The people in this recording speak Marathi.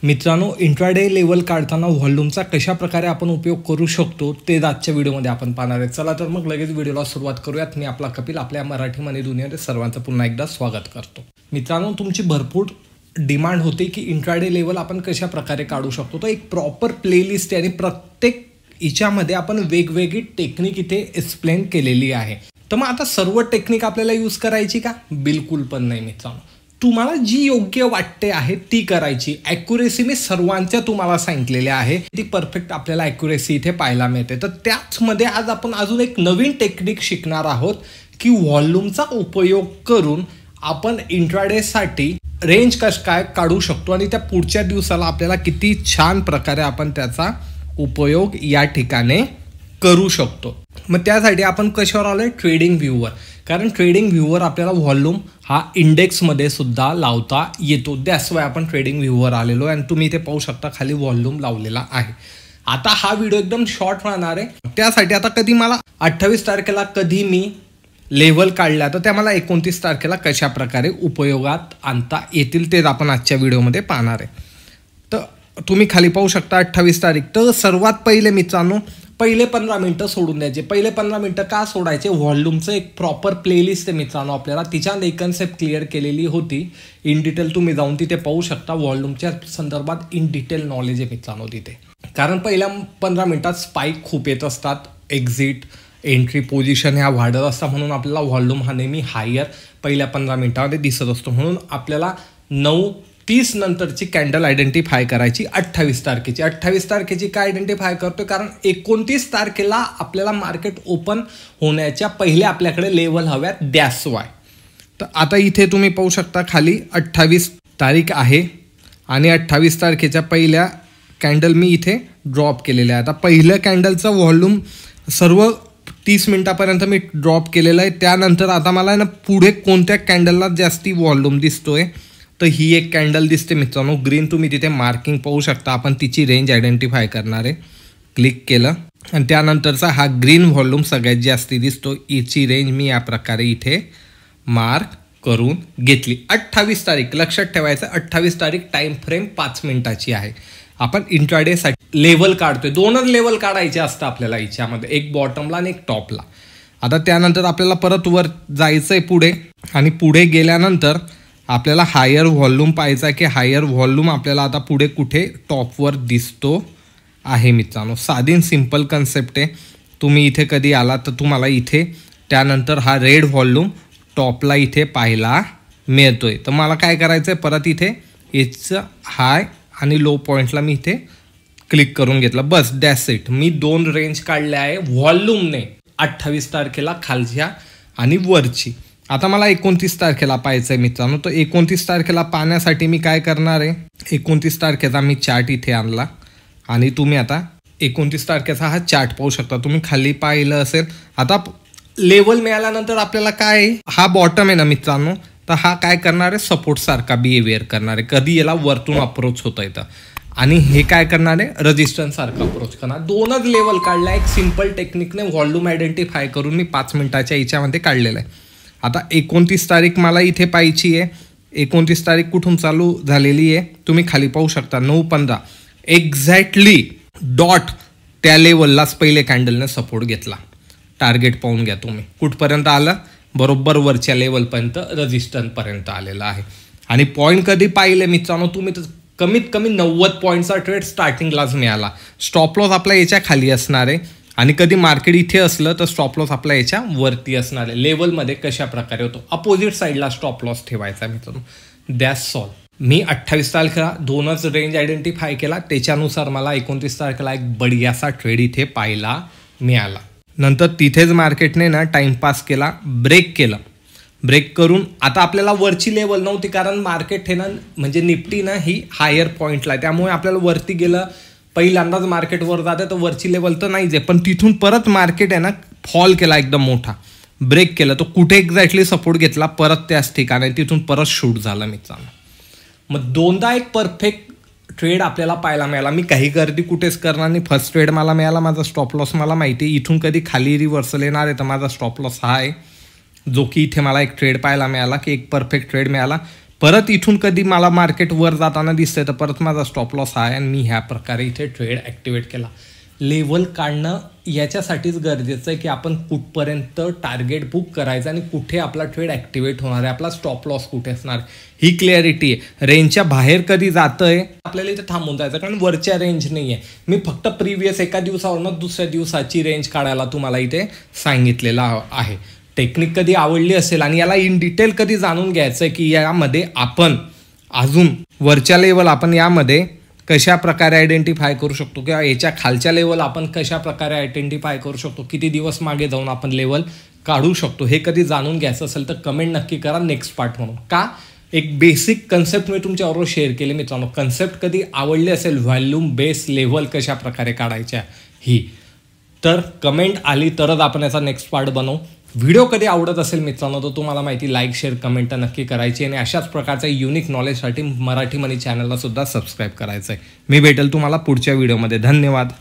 मित्रांनो, इंट्राडे लेवल काढताना व्हॉल्यूमचा कशा प्रकारे आपण उपयोग करू शकतो ते आजच्या व्हिडिओमध्ये आपण पाहणार आहे. चला तर मग लगेच व्हिडिओला सुरुवात करूयात. मी आपला कपिल आपल्या मराठी मनी दुनियेमध्ये सर्वांचं पुन्हा एकदा स्वागत करतो. मित्रांनो, तुमची भरपूर डिमांड होते की इंट्राडे लेवल आपण कशा प्रकारे काढू शकतो. तर एक प्रॉपर प्लेलिस्ट आहे आणि प्रत्येक हिच्यामध्ये आपण वेगवेगळी टेक्निक इथे एक्सप्लेन केलेली आहे. तर मग आता सर्व टेक्निक आपल्याला यूज करायची का? बिलकुल पण नाही मित्रांनो. तुम्हाला जी योग्य वाटते आहे ती करायची. ॲक्युरेसी मी सर्वांच्या तुम्हाला सांगितलेल्या आहे, ती परफेक्ट आपल्याला ॲक्युरेसी इथे पाहायला मिळते. तर त्याचमध्ये आज आपण अजून एक नवीन टेक्निक शिकणार आहोत की व्हॉल्यूमचा उपयोग करून आपण इंट्राडेसाठी रेंज कसं काय काढू शकतो आणि त्या पुढच्या दिवसाला आपल्याला किती छान प्रकारे आपण त्याचा उपयोग या ठिकाणी करू शकतो. मग त्यासाठी आपण कशावर आलोय? Trading viewer. कारण ट्रेडिंग व्ह्यूवर आपल्याला व्हॉल्यूम हा इंडेक्समध्ये सुद्धा लावता येतो. त्याशिवाय आपण ट्रेडिंग व्ह्यूवर आलेलो आहे आणि तुम्ही इथे पाहू शकता खाली व्हॉल्यूम लावलेला आहे. आता हा व्हिडिओ एकदम शॉर्ट राहणार आहे. त्यासाठी आता कधी मला 28 तारखेला कधी मी लेवल काढल्या तर त्या मला 29 तारखेला कशा प्रकारे उपयोगात आणता येतील ते आपण आजच्या व्हिडिओमध्ये पाहणार आहे. तर तुम्ही खाली पाहू शकता 28 तारीख. तर सर्वात पहिले मित्रांनो, पहिले 15 मिनटं सोडून द्यायचे. पहिले 15 मिनटं का सोडायचे? व्हॉल्यूमचं एक प्रॉपर प्लेलिस्ट आहे मित्रांनो आपल्याला. तिच्यात एक कन्सेप्ट क्लिअर केलेली होती इन डिटेल. तुम्ही जाऊन तिथे पाहू शकता. व्हॉल्यूमच्या संदर्भात इन डिटेल नॉलेज आहे मित्रांनो तिथे. कारण पहिल्या 15 मिनटात स्पाईक खूप येत असतात. एक्झिट, एंट्री, पोझिशन ह्या वाढत असतात. म्हणून आपल्याला व्हॉल्यूम हा नेहमी हायर पहिल्या 15 मिनटामध्ये दिसत असतो. म्हणून आपल्याला 9:30 नंतरची कॅन्डल आयडेंटिफाय करायची 28 तारखेची. 28 तारखेची काय आयडेंटिफाय करतोय? कारण 29 तारखेला आपल्याला मार्केट ओपन होण्याच्या पहिले आपल्याकडे लेवल हव्यात. That's why. तर आता इथे तुम्ही पाहू शकता खाली 28 तारीख आहे आणि 28 तारखेच्या पहिल्या कॅन्डल मी इथे ड्रॉप केलेल्या आहे. आता पहिल्या कॅन्डलचा व्हॉल्यूम सर्व 30 मिनिटापर्यंत मी ड्रॉप केलेला आहे. त्यानंतर आता मला ना पुढे कोणत्या कॅन्डलला जास्ती व्हॉल्यूम दिसतोय तर ही एक कॅन्डल दिसते मित्रांनो ग्रीन. तुम्ही तिथे मार्किंग पाहू शकता. आपण तिची रेंज आयडेंटिफाय करणार आहे. क्लिक केलं आणि त्यानंतरचा हा ग्रीन व्हॉल्यूम सगळ्यात जास्ती दिसतो. हिची रेंज मी या प्रकारे इथे मार्क करून घेतली. 28 तारीख लक्षात ठेवायचं. 28 तारीख टाईम फ्रेम 5 मिनिटाची आहे. आपण इंट्राडेसाठी लेवल काढतोय. 2च लेवल काढायचे असतं आपल्याला हिच्यामध्ये, एक बॉटमला आणि एक टॉपला. आता त्यानंतर आपल्याला परत वर जायचं आहे पुढे आणि पुढे गेल्यानंतर आपल्याला हायर व्हॉल्यूम पाहायचा की हायर व्हॉल्यूम आपल्याला आता पुढे कुठे टॉपवर दिसतो आहे मित्रांनो. साधी सिंपल कन्सेप्ट आहे. तुम्ही इथे कधी आला तर तुम्हाला इथे त्यानंतर हा रेड व्हॉल्यूम टॉपला इथे पाहायला मिळतोय. तर मला काय करायचं आहे? परत इथे याचं हाय आणि लो पॉईंटला मी इथे क्लिक करून घेतलं. बस दॅट्स इट. मी 2 रेंज काढल्या आहे व्हॉल्यूमने 28 तारखेला खालच्या आणि वरची. आता मला 29 तारखेला पाहायचं आहे मित्रांनो. तर 29 तारखेला पाहण्यासाठी मी काय करणार आहे? 29 तारखेचा मी चार्ट इथे आणला आणि तुम्ही आता 29 तारखेचा हा चार्ट पाहू शकता. तुम्ही खाली पाहिलं असेल. आता लेवल मिळाल्यानंतर आपल्याला काय, हा बॉटम आहे ना मित्रांनो, तर हा काय करणार आहे? सपोर्ट सारखा बिहेवियर करणार आहे. कधी याला वरतून अप्रोच होता येतं आणि हे काय करणार आहे? रेजिस्टन्स सारखा अप्रोच करणार. 2च लेवल काढला. एक सिंपल टेक्निकने व्हॉल्यूम आयडेंटिफाय करून मी 5 मिनिटाच्या याच्यामध्ये काढलेलं आहे. आता 29 तारीख मला इथे पाहायची आहे. 29 तारीख कुठून चालू झालेली आहे तुम्ही खाली पाहू शकता. 9:15 एक्झॅक्टली डॉट त्या लेवललाच पहिले कॅन्डलने सपोर्ट घेतला. टार्गेट पाहून घ्या तुम्ही कुठपर्यंत आलं. बरोबर वरच्या लेवलपर्यंत रेजिस्टन्सपर्यंत आलेला आहे. आणि पॉईंट कधी पाहिले मित्रांनो तुम्ही? तर कमीत कमी 90 पॉईंटचा ट्रेड स्टार्टिंगलाच मिळाला. स्टॉप लॉस आपला याच्या खाली असणार आहे आणि कधी मार्केट इथे असलं तर स्टॉप लॉस आपला याच्या वरती असणार आहे. लेवलमध्ये कशा प्रकारे होतो? अपोजिट साईडला स्टॉप लॉस ठेवायचा मित्रांनो. That's all. मी 28 तारखेला 2च रेंज आयडेंटिफाय केला. त्याच्यानुसार मला 29 तारखेला एक बढियासा ट्रेड इथे पाहायला मिळाला. नंतर तिथेच मार्केटने ना टाइमपास केला, ब्रेक केलं. ब्रेक करून आता आपल्याला वरची लेवल नव्हती कारण मार्केट हे ना म्हणजे निफ्टी ना ही हायर पॉईंटला आहे. त्यामुळे आपल्याला वरती गेलं पहिल्यांदाच मार्केट वर जाते तर वरची लेवल तर नाहीच आहे. पण तिथून परत मार्केट आहे ना फॉल केला एकदम मोठा. ब्रेक केलं तर कुठे एक्झॅक्टली सपोर्ट घेतला? परत त्याच ठिकाणी. तिथून परत शूट झालं मित्रांनो. मग 2दा एक परफेक्ट ट्रेड आपल्याला पाहायला मिळाला. मी काही गर्दी कुठेच करणार नाही. फर्स्ट ट्रेड मला मिळाला. माझा स्टॉप लॉस मला माहिती आहे. इथून कधी खाली रिव्हर्सल येणार आहे तर माझा स्टॉप लॉस हा आहे जो की इथे मला एक ट्रेड पाहायला मिळाला की एक परफेक्ट ट्रेड मिळाला. परत इथून कधी मला मार्केट वर जाताना दिसतंय तर परत माझा स्टॉप लॉस आहे आणि मी ह्या प्रकारे इथे ट्रेड ॲक्टिवेट केला. लेवल काढणं याच्यासाठीच गरजेचं आहे की आपण कुठपर्यंत टार्गेट बुक करायचं आणि कुठे आपला ट्रेड ॲक्टिवेट होणार आहे, आपला स्टॉप लॉस कुठे असणार ही क्लॅरिटी आहे. रेंजच्या बाहेर कधी जातंय आपल्याला इथे थांबून जायचं, कारण वरच्या रेंज नाही आहे. मी फक्त प्रिव्हियस एका दिवसावरनं दुसऱ्या दिवसाची रेंज काढायला तुम्हाला इथे सांगितलेलं आहे. टेक्निक कधी आवडली असेल आणि याला इन डिटेल कधी जाणून घ्यायचं आहे की यामध्ये आपण अजून वरच्या लेवल आपण यामध्ये कशा प्रकारे आयडेंटिफाय करू शकतो किंवा याच्या खालच्या लेवल आपण कशा प्रकारे आयडेंटिफाय करू शकतो, किती दिवस मागे जाऊन आपण लेवल काढू शकतो, हे कधी जाणून घ्यायचं असेल तर कमेंट नक्की करा नेक्स्ट पार्ट म्हणून. का एक बेसिक कन्सेप्ट मी तुमच्याबरोबर शेअर केले मित्रांनो. कन्सेप्ट कधी आवडली असेल व्हॉल्यूम बेस लेवल कशा प्रकारे काढायच्या ही, तर कमेंट आली तरच आपण याचा नेक्स्ट पार्ट बनवू. व्हिडिओ कधी आवडत असेल मित्रांनो तर तुम्हाला माहिती लाईक शेअर कमेंट नक्की करायची आणि अशाच प्रकारच्या युनिक नॉलेजसाठी मराठी मनी चॅनलला सुद्धा सबस्क्राईब करायचं आहे. मी भेटेल तुम्हाला पुढच्या व्हिडिओमध्ये. धन्यवाद.